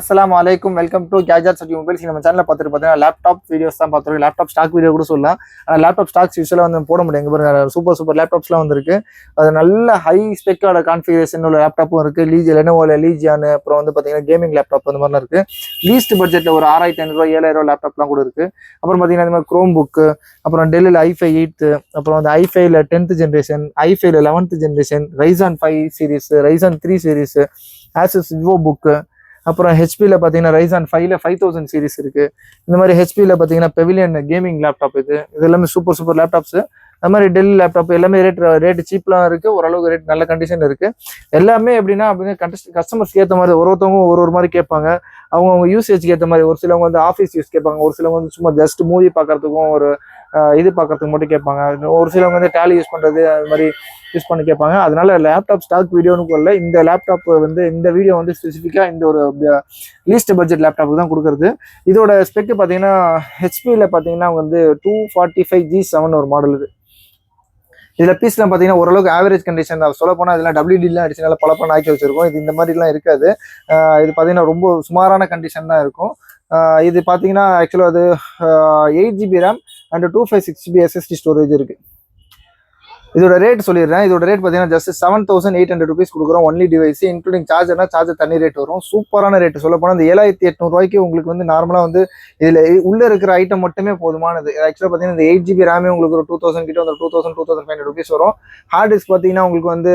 அஸ்ஸலாமு அலைக்கும். Welcome to gadgets and mobiles. நம்ம சேனலில் பார்த்துட்டு பார்த்தீங்கன்னா லேப்டாப் வீடியோஸ் தான் பார்த்துருக்கோம். லேப்டாப் ஸ்டாக் வீடியோ கூட சொல்லலாம். ஆனால் லேப்டாப் ஸ்டாக்ஸ் யூஸ்வலாக வந்து போட முடியும். எங்கே பாருங்க, சூப்பர் லேப்டாப்ஸ்லாம் வந்துருக்கு. அது நல்ல ஹை ஸ்பெக்கோட கான்ஃபிகரேஷன் உள்ள லேப்டாப்பும் இருக்குது. லெனோவோல லீஜியானு, அப்புறம் வந்து பார்த்தீங்கன்னா கேமிங் லேப்டாப் அந்த மாதிரிலாம் இருக்குது. லீஸ்ட் பட்ஜெட்டில் ஒரு 6500 7000 லேப்டாப்லாம் கூட இருக்குது. அப்புறம் பார்த்தீங்கன்னா இந்த மாதிரி க்ரோம் புக்கு, அப்புறம் டெல்லில் i5 8, அப்புறம் வந்து i5ல 10th ஜென்ரேஷன், i5ல 11th generation, Ryzen 5 series, Ryzen 3 series, Asus Vivo book, அப்புறம் ஹெச்பியில் பார்த்தீங்கன்னா Ryzen 5ல 5000 சீரிஸ் இருக்குது. இந்த மாதிரி ஹெச்பியில் பார்த்தீங்கன்னா பெவிலியன் கேமிங் லேப்டாப் இது எல்லாமே சூப்பர் லேப்டாப்ஸு. அது மாதிரி டெல் லேப்டாப் எல்லாமே ரேட்டு சீப்லாம் இருக்குது. ஓரளவுக்கு ரேட் நல்ல கண்டிஷன் இருக்குது. எல்லாமே எப்படின்னா கஸ்டமர்ஸ்க்கு ஏற்ற மாதிரி ஒருத்தவங்க ஒரு மாதிரி கேட்பாங்க. அவங்க யூசேஜ்க்கு ஏற்ற மாதிரி. ஒரு சிலவங்க வந்து ஆஃபீஸ் யூஸ் கேட்பாங்க, ஒரு சிலவங்க வந்து சும்மா ஜஸ்ட் மூவி பார்க்கறதுக்கும் ஒரு இது பார்க்கறதுக்கு மட்டும் கேட்பாங்க. ஒரு சிலவங்க வந்து டேலி யூஸ் பண்ணுறது அது மாதிரி யூஸ் பண்ணி கேட்பாங்க. அதனால லேப்டாப் ஸ்டாக் வீடியோன்னு கொள்ள இந்த லேப்டாப் வந்து இந்த வீடியோ வந்து ஸ்பெசிஃபிக்காக இந்த ஒரு லீஸ்ட் பட்ஜெட் லேப்டாப் தான் கொடுக்குறது. இதோட ஸ்பெக்கு பார்த்தீங்கன்னா ஹெச்பியில் பார்த்தீங்கன்னா வந்து 245G7 ஒரு மாடல் இது. இதில் பீஸ்லாம் பார்த்தீங்கன்னா ஓரளவுக்கு ஆவரேஜ் கண்டிஷன் தான். சொல்ல போனால் இதெல்லாம் WD-லாம் அடிச்சு நல்லா பல ஆக்கி வச்சிருக்கோம். இது இந்த மாதிரிலாம் இருக்காது. இது பார்த்தீங்கன்னா ரொம்ப சுமாரான கண்டிஷன் தான் இருக்கும். இது பார்த்தீங்கன்னா ஆக்சுவலாக அது 8GB RAM and 256GB SSD storage இருக்குது. இதோட ரேட் சொல்லிடுறேன். இதோட ரேட் பார்த்தீங்கன்னா ஜஸ்ட் 7800 rupees கொடுக்குறோம். ஒன்லி டிவைஸ் இன்க்ளூடிங் சார்ஜர்னா சார்ஜர் தனி ரேட் வரும். சூப்பரான ரேட். சொல்ல போனால் இந்த 7800 ரூபாய்க்கு உங்களுக்கு வந்து நார்மலாக வந்து இதில் உள்ளே இருக்கிற ஐட்டம் மட்டுமே போதுமானது. ஆக்சுவலாக பார்த்தீங்கன்னா இந்த 8GB RAM உங்களுக்கு ஒரு 2000 கிட்ட வந்து 2500 rupees வரும். ஹார்ட் டிஸ்க் பார்த்தீங்கன்னா உங்களுக்கு வந்து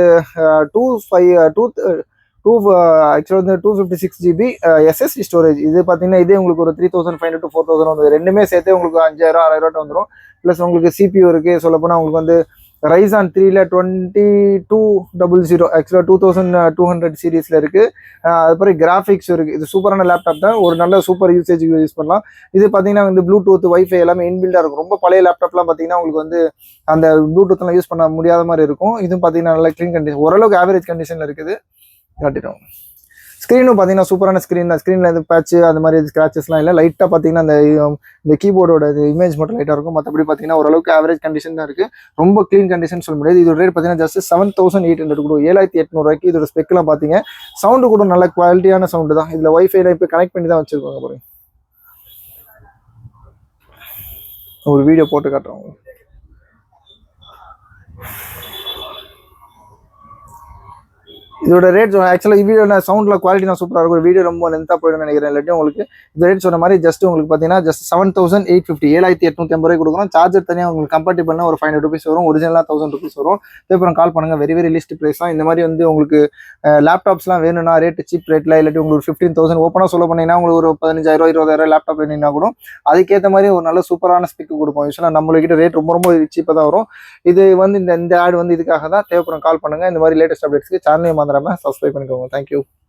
ஆக்சுவலாக வந்து 256GB SSD ஸ்டோரேஜ். இது பார்த்தீங்கன்னா இதே உங்களுக்கு ஒரு 3500 to 4000 வந்து ரெண்டுமே சேர்த்து உங்களுக்கு 5000 6000 வந்துடும். ப்ளஸ் உங்களுக்கு CPU இருக்குது. சொல்லப்போனால் உங்களுக்கு வந்து Ryzen 3ல 2200 ஆக்சுவலாக 2200 சீரீஸில் இருக்குது. அதுக்கப்புறம் கிராஃபிக்ஸ் இருக்குது. இது சூப்பரான லேப்டாப் தான். ஒரு நல்ல சூப்பர் யூசேஜுக்கு யூஸ் பண்ணலாம். இது பார்த்தீங்கன்னா வந்து ப்ளூடூத் வைஃபை எல்லாமே இன்பில்டாக இருக்கும். ரொம்ப பழைய லேப்டாப்லாம் பார்த்தீங்கன்னா உங்களுக்கு வந்து அந்த ப்ளூடூத்லாம் யூஸ் பண்ண முடியாத மாதிரி இருக்கும். இதுவும் பார்த்தீங்கன்னா நல்லா க்ளீன் கண்டிஷன், ஓரளவுக்கு ஆவரேஜ் கண்டிஷனில் இருக்குது. காட்டிட்டோம். ஸ்க்ரீனும் பார்த்தீங்கன்னா சூப்பரான ஸ்க்ரீன் தான். ஸ்க்ரீனில் இது பேட்ச் அந்த மாதிரி ஸ்க்ராச்சஸ்லாம் இல்லை. லைட்டாக பார்த்தீங்கன்னா இந்த கீபோர்டோட இமேஜ் மட்டும் லைட்டாக இருக்கும். மற்றபடி பார்த்தீங்கன்னா ஓரளவுக்கு ஆவரேஜ் கண்டிஷன் தான் இருக்குது. ரொம்ப க்ளீன் கண்டிஷன் சொல்ல முடியாது. இதோட ரேட் பார்த்தீங்கன்னா ஜஸ்ட் 7800 கூட 7800 ரூபாய்க்கு இதோட ஸ்பெக்லாம் பார்த்தீங்க. சவுண்டு கூட நல்ல குவாலிட்டியான சவுண்டு தான். இதில் வைஃபைல இப்போ கனெக்ட் பண்ணி தான் வச்சுருக்காங்க பாருங்க. ஒரு வீடியோ போட்டு காட்டுறோம். இதோட ரேட் ஆக்சுவலாக வீடியோ சவுண்டில் குவாலிட்டி நான் சூப்பராக இருக்கும். வீடியோ ரொம்ப லென்த்தாக போய்டும் நினைக்கிறேன். இல்லாட்டி உங்களுக்கு இந்த ரேட் சொன்ன மாதிரி ஜஸ்ட் உங்களுக்கு பார்த்தீங்கன்னா ஜஸ்ட் 7850 7850 ரூபாய் கொடுக்குறோம். சார்ஜர் தனியாக உங்களுக்கு கம்பேட்டிபிள்னா ஒரு 500 rupees வரும். ஒரிஜினலாக 1000 rupees வரும். அப்புறம் கால் பண்ணுங்கள். வெரி லிஸ்ட் ப்ரைஸ் தான். இந்த மாதிரி வந்து உங்களுக்கு லேப்டாப்ஸ்லாம் வேணும்னா ரேட்டு சீப் ரேட்டில் இல்லாட்டி உங்களுக்கு 15,000 ஓப்பனாக சொல்ல பண்ணிங்கன்னா உங்களுக்கு ஒரு 15000 20,000 லேப்டாப் வேணும்னா கூட அதுக்கேற்ற மாதிரி ஒரு நல்ல சூப்பரான ஸ்பெக்கு கொடுப்போம். யூஸ்வலாக நம்மளுக்கிட்ட ரேட் ரொம்ப சீப்பாக தான் வரும். இது வந்து இந்த ஆட் வந்து இதுக்காக தான். தேவைப்படும் கால் பண்ணுங்கள். இந்த மாதிரி லேட்டஸ்ட் அப்டேட்ஸ்க்கு சேனலையும் சப்ஸ்கிரைப் பண்ணிக்கோங்க. தேங்க்யூ.